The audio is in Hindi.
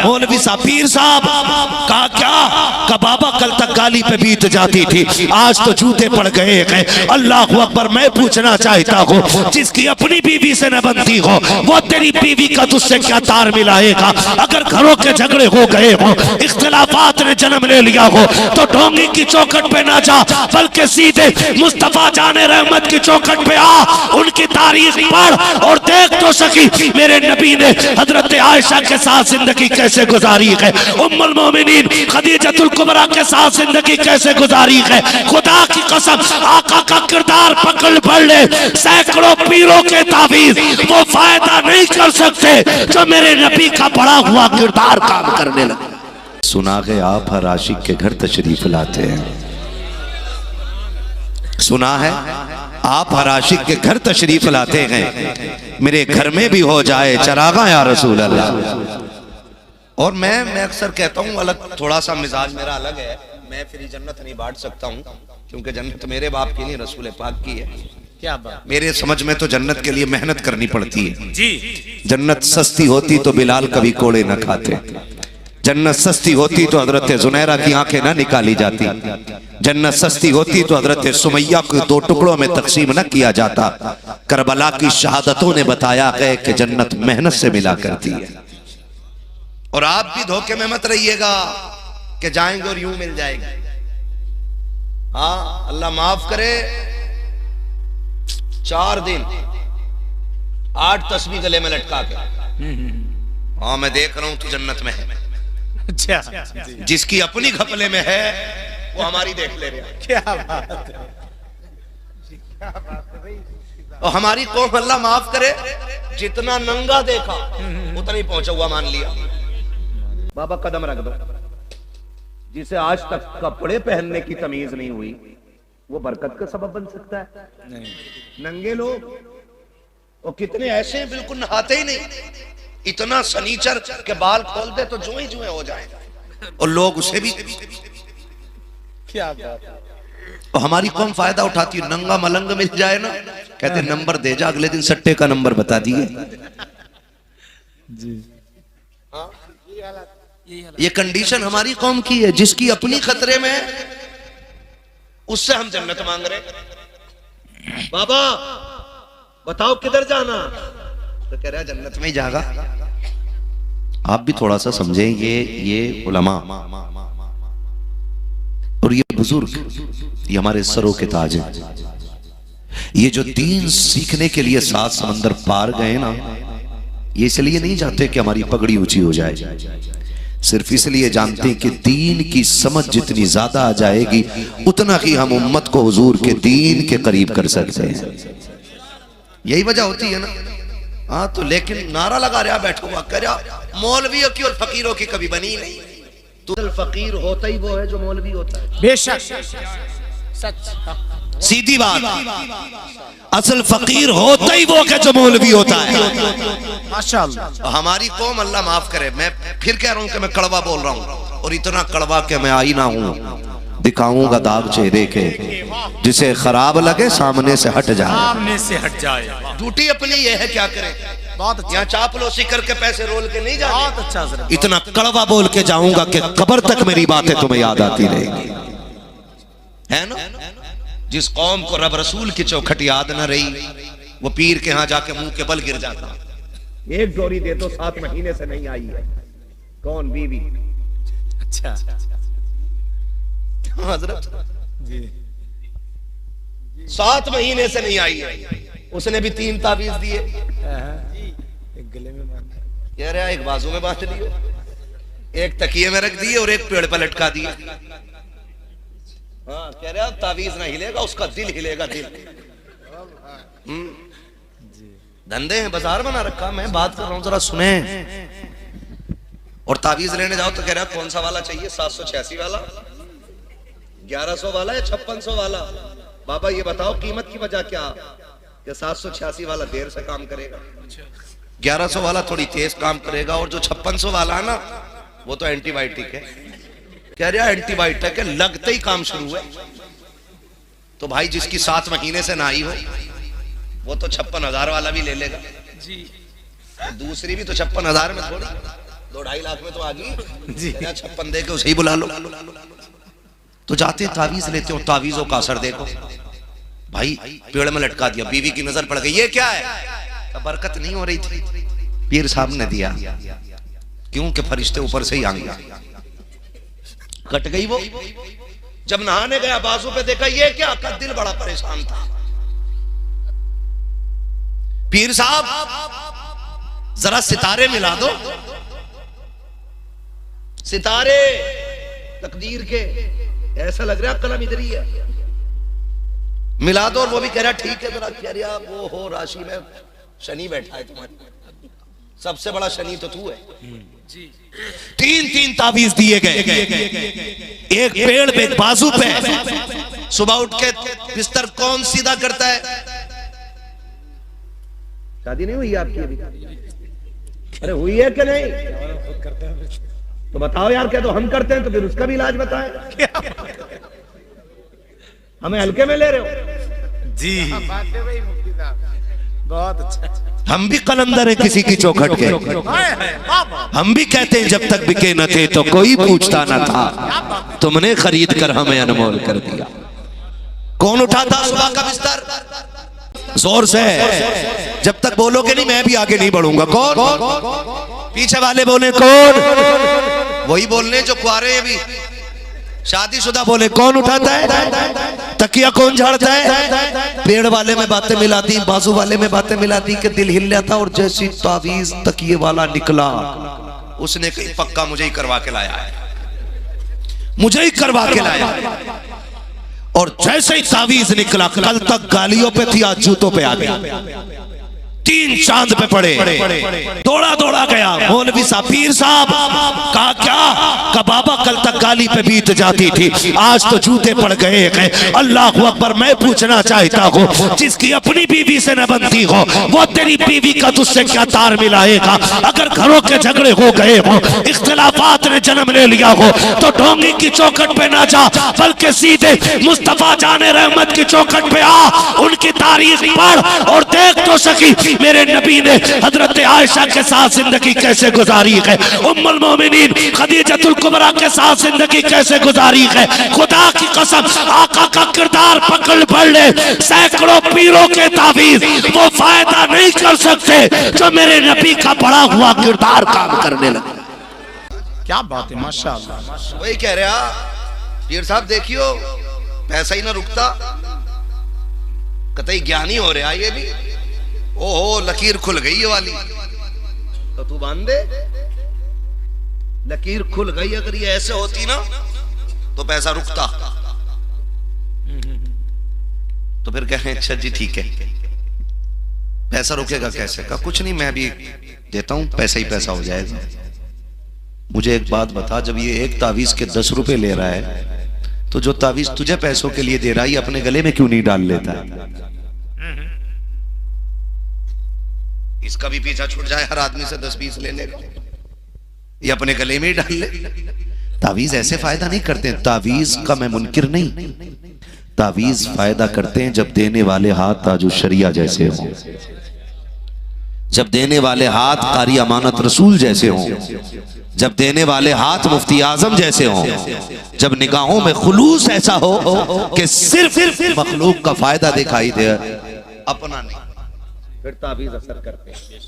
मौलवी साहब पीर साहब कहा क्या का बाबा कल तक गाली पे बीत जाती थी, आज तो जूते पड़ गए हैं। अल्लाह अकबर। मैं पूछना चाहता हूँ जिसकी अपनी बीवी से न बनती हो वो तेरी बीवी का तुझसे क्या तार मिलाएगा? अगर घरों के झगड़े हो गए हो, इख्तिलाफात ने जन्म ले लिया हो तो ढोंगी की चौखट पे ना जा बल्कि सीधे मुस्तफा जाने रहमत की चौखट पे आ, उनकी तारीख पढ़ और देख तो सकी मेरे नबी ने हजरत आयशा के साथ जिंदगी कैसे गुजारी है, उम्मुल मोमिनीन खदीजतुल कुबरा के साथ जिंदगी कैसे गुजारी है। खुदा की कसम आका का किरदार पकड़ पढ़ ले, सैकड़ों पीरों के तावीज वो फायदा नहीं कर सकते जो मेरे नबी का पड़ा हुआ किरदार काम करने लगे। सुना है आप हर आशिक के घर तशरीफ लाते हैं, सुना है आप हर आशिक के घर तशरीफ लाते हैं, मेरे घर में भी हो जाए चरागा या रसूल अल्लाह। और मैं अक्सर कहता हूँ अलग थोड़ा सा मिजाज मेरा अलग है, मैं फिर जन्नत नहीं बांट सकता हूँ क्योंकि जन्नत मेरे बाप की नहीं रसूल पाक की है। क्या बात? मेरे समझ में तो जन्नत के लिए मेहनत करनी पड़ती है जी। जन्नत सस्ती होती तो बिलाल कभी कोड़े न खाते, जन्नत सस्ती होती तो हजरत जुनैरा की आंखें ना निकाली जाती, जन्नत सस्ती होती तो हजरत सुमैया को 2 टुकड़ों में तकसीम न किया जाता। करबला की शहादतों ने बताया है कि जन्नत मेहनत से मिला करती है। और आप भी धोखे में मत रहिएगा कि जाएंगे और यूं मिल जाएगी। हाँ अल्लाह माफ करे, 4 दिन 8 तस्बीह गले में लटका के, हाँ मैं देख रहा हूं तू जन्नत में है। अच्छा, जिसकी अपनी घपले में है वो हमारी देख ले रहा। क्या बात है, क्या बात है भाई। और हमारी कौम अल्लाह माफ करे जितना नंगा देखा उतना ही पहुंचा हुआ मान लिया। बाबा कदम रख दो, जिसे आज तक कपड़े पहनने की तमीज नहीं हुई वो बरकत का सबब बन सकता है? नहीं। नंगे लोग और कितने ऐसे बिल्कुल नहाते ही नहीं, इतना सनीचर के बाल खोल दे तो जुए जुए हो जाए और लोग उसे भी। क्या बात। और हमारी कौन फायदा उठाती है, नंगा मलंग मिल जाए ना कहते नंबर दे जा, अगले दिन सट्टे का नंबर बता दिए जी। हाँ? ये कंडीशन हमारी कौम की है, जिसकी अपनी खतरे में है उससे हम जन्नत मांग रहे। बाबा बताओ किधर जाना, तो कह रहा है जन्नत में ही जागा। आप भी थोड़ा सा समझें, ये उलमा और ये बुजुर्ग ये हमारे सरों के ताज हैं। ये जो दीन सीखने के लिए 7 समंदर पार गए ना, ये इसलिए नहीं चाहते कि हमारी पगड़ी ऊंची हो जाए, सिर्फ इसलिए जानते हैं कि दीन की समझ जितनी ज्यादा आ जाएगी उतना ही हम उम्मत को हुजूर के दीन के करीब कर सकते हैं। यही वजह होती है ना। हाँ तो लेकिन नारा लगा रहा बैठा हुआ कह रहा मौलवियों की और फकीरों की कभी बनी नहीं। तो फकीर होता ही वो है जो मौलवी होता है। बेशक सच, सीधी बात, असल फकीर होता ही वो है जो मौलवी होता है। माशाअल्लाह। हमारी कौम अल्लाह माफ करे, मैं फिर कह रहा हूं कि मैं कड़वा बोल रहा हूं और इतना कड़वा कि मैं आईना हूं, दिखाऊंगा दाग चेहरे के, जिसे खराब लगे सामने से हट जाए, सामने से हट जाए। ड्यूटी अपनी ये है, क्या करें। बहुत अच्छा। यहाँ चापलूसी करके पैसे रोल के नहीं जाने। बहुत अच्छा। इतना कड़वा बोल के जाऊंगा कि कब्र तक मेरी बातें तुम्हें याद आती रहेंगी, है ना। जिस कौम को रब रसूल की चौखट याद न रही वो पीर के यहाँ जाके मुंह के बल गिर जाता। एक डोरी दे तो 7 महीने से नहीं आई है। कौन? बीवी। अच्छा हजरत जी, 7 महीने से नहीं आई है। उसने भी 3 ताबीज दिए, एक गले में बांध, कह रहा एक बाजू में बांध दिए, एक तकिए में रख दिए और एक पेड़ पर लटका दिए। हाँ कह रहा तावीज ना हिलेगा, उसका दिल हिलेगा, दिल। धंधे हैं, बाजार बना रखा। मैं बात कर रहा हूँ जरा सुने। और तावीज लेने जाओ तो कह रहा कौन सा वाला चाहिए, 786 वाला, 1100 वाला या 5600 वाला। बाबा ये बताओ कीमत की वजह क्या, कि 786 वाला देर से काम करेगा, 1100 वाला थोड़ी तेज काम करेगा, और जो 5600 वाला ना वो तो एंटीबायोटिक है। कह रहा एंटीबायोटिक है, लगते ही काम शुरू है। तो भाई जिसकी 7 महीने से ना आई हो वो तो 56,000 वाला भी ले लेगा जी। दूसरी भी तो 56,000 में थोड़ी। 2-2.5 लाख में तो आ गई जी। 56 दे के उसे ही बुला लो। तो जाते तावीज लेते हो, तावीजों का असर देखो भाई, पेड़ में लटका दिया, बीवी की नजर पड़ गई, ये क्या है? तो बरकत नहीं हो रही थी, पीर साहब ने दिया, क्योंकि फरिश्ते ऊपर से ही आ गए, कट गई वो। जब नहाने गया बाजू पे देखा, ये क्या? का दिल बड़ा परेशान था। पीर साहब जरा सितारे मिला दो, सितारे तकदीर के, ऐसा लग रहा कलम इधर ही है, मिला दो। और वो भी कह रहा ठीक है। जरा कह रहा वो हो राशि में शनि बैठा है तुम्हारी, सबसे बड़ा शनि तो तू है। 3-3 तावीज दिए गए, एक पेड़ पे, एक बाजू पे। सुबह उठ के बिस्तर कौन सीधा करता है? शादी नहीं हुई आपकी अभी? अरे हुई है कि नहीं? तो बताओ यार, क्या तो हम करते हैं, तो फिर उसका भी इलाज बताएं। हमें हल्के में ले रहे हो जी। बहुत अच्छा। हम भी कलंदर है किसी की चौखट के, हम भी कहते हैं जब तक बिके न थे तो कोई पूछता न था, तुमने खरीद कर हमें अनमोल कर दिया। कौन उठाता सुबह का बिस्तर? जोर से, जब तक बोलोगे नहीं मैं भी आगे नहीं बढ़ूंगा। कौन? पीछे वाले बोले कौन? वही बोलने जो कुआरे हैं। भी शादीशुदा बोले कौन उठाता है? तकिया कौन झाड़ता है? पेड़ वाले में बातें मिलाती, बाजू वाले में बातें मिलाती कि दिल हिल जाता। और जैसी तावीज तकिए वाला निकला, उसने कहीं पक्का मुझे ही करवा के लाया है, मुझे ही करवा के लाया। और जैसे ही तावीज निकला, कल तक गालियों पे थी, आज जूतों पे आ गया। 3 चांद पे पड़े, दौड़ा दौड़ा गया। मौलवी साहब, पीर साहब, कहा क्या? का बाबा कल तक गाली पे बीत जाती थी, आज तो जूते पड़ गए हैं। अल्लाह अकबर। मैं पूछना चाहता हूँ, जिसकी अपनी बीवी से न बनती हो, वो तेरी बीवी का तुझसे क्या तार मिलाएगा? अगर घरों के झगड़े हो गए हो, इख्तिलाफात ने जन्म ले लिया हो, तो ढोंगी की चौखट पे ना जा, बल्कि सीधे मुस्तफा जाने रहमत की चौखट पे आ, उनकी तारीफ पढ़ और देख तो सकी मेरे नबी ने हजरत आयशा के साथ जिंदगी कैसे गुजारी है, उम्मुल मोमिनीन खदीजतुल कुबरा के साथ जिंदगी कैसे गुजारी है। खुदा की कसम, आका का किरदार पकड़ पढ़ ले, सैकड़ों पीरों के तावीज वो फायदा नहीं कर सकते जो मेरे नबी का पढ़ा हुआ किरदार काम करने लगे। क्या बात है, माशाअल्लाह। वही कह रहा पीर साहब, देखियो पैसा ही ना रुकता, कतई ज्ञानी हो रहा ये भी। ओहो, लकीर खुल गई ये वाली, तो तू बांध दे। लकीर खुल गई, अगर ये ऐसे होती ना तो पैसा रुकता। तो फिर कहें अच्छा जी ठीक है, पैसा रुकेगा कैसे? का कुछ नहीं, मैं भी देता हूं, पैसा ही पैसा हो जाएगा। मुझे एक बात बता, जब ये एक तावीज के 10 रुपए ले रहा है, तो जो तावीज तुझे पैसों के लिए दे रहा है, अपने गले में क्यों नहीं डाल लेता है? इसका भी पीछा छूट जाए, हर आदमी से 10-20 ले लेगा, ये अपने गले में ही डाल ले। तावीज ऐसे फायदा नहीं करते। तावीज का मैं मुनकिर नहीं, तावीज फायदा करते हैं जब देने वाले हाथ ताजु शरिया जैसे हों, जब देने वाले हाथ कारी अमानत रसूल जैसे हों, जब देने वाले हाथ मुफ्ती आजम जैसे हों, जब निगाहों में खुलूस ऐसा हो कि सिर्फ मखलूक का फायदा दिखाई दे, अपना नहीं, फिर तावीज असर करते हैं।